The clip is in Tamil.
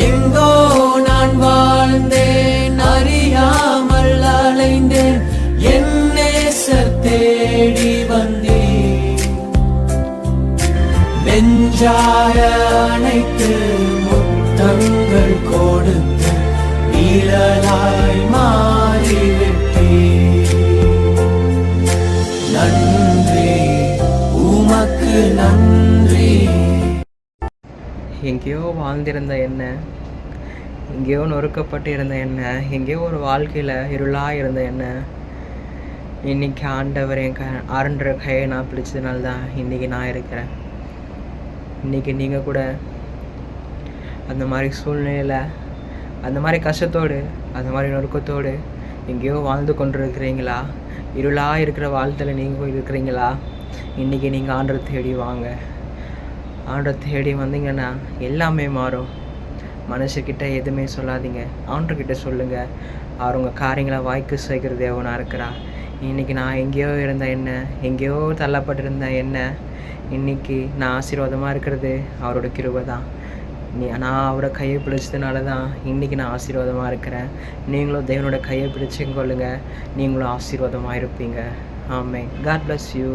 எங்கோ நான் வாழ்ந்தேன், அறியாமல் அலைந்தேன், என் நேசர் தேடி வந்தேன். நெஞ்சார அணைத்து முத்தங்கள் கொடுத்து நிழலாய் மாறிவிட்டேன். நன்றி, உமக்கு நன்றி. எங்கேயோ வாழ்ந்திருந்த என்ன, எங்கேயோ நொறுக்கப்பட்டு இருந்த என்ன, எங்கேயோ ஒரு வாழ்க்கையில் இருளாக இருந்த என்ன, இன்றைக்கி ஆண்டவர் என் ஆரன்ற கையை நான் பிடிச்சதுனால தான் இன்றைக்கி நான் இருக்கிறேன். இன்றைக்கி நீங்கள் கூட அந்த மாதிரி சூழ்நிலையில், அந்த மாதிரி கஷ்டத்தோடு, அந்த மாதிரி நொறுக்கத்தோடு எங்கேயோ வாழ்ந்து கொண்டு இருக்கிறீங்களா? இருளாக இருக்கிற வாழ்க்கையில் நீங்கள் இருக்கிறீங்களா? இன்றைக்கி நீங்கள் ஆண்டரை தேடி வாங்க. ஆண்டரை தேடி வந்தீங்கன்னா எல்லாமே மாறும். மனுஷக்கிட்ட எதுவுமே சொல்லாதீங்க, ஆண்டர்கிட்ட சொல்லுங்கள். அவர் உங்கள் காரியங்களை வாய்க்கு சேர்க்கிற தேவனாக இருக்கிறா. இன்றைக்கி நான் எங்கேயோ இருந்த என்ன, எங்கேயோ தள்ளப்பட்டிருந்த என்ன, இன்றைக்கி நான் ஆசீர்வாதமாக இருக்கிறது அவரோட கிருபை தான். நான் அவரோட கையை பிடிச்சதுனால தான் இன்றைக்கி நான் ஆசீர்வாதமாக இருக்கிறேன். நீங்களும் தேவனோட கையை பிடிச்சுக்கொள்ளுங்க, நீங்களும் ஆசீர்வாதமாக இருப்பீங்க. ஆமென். God bless you.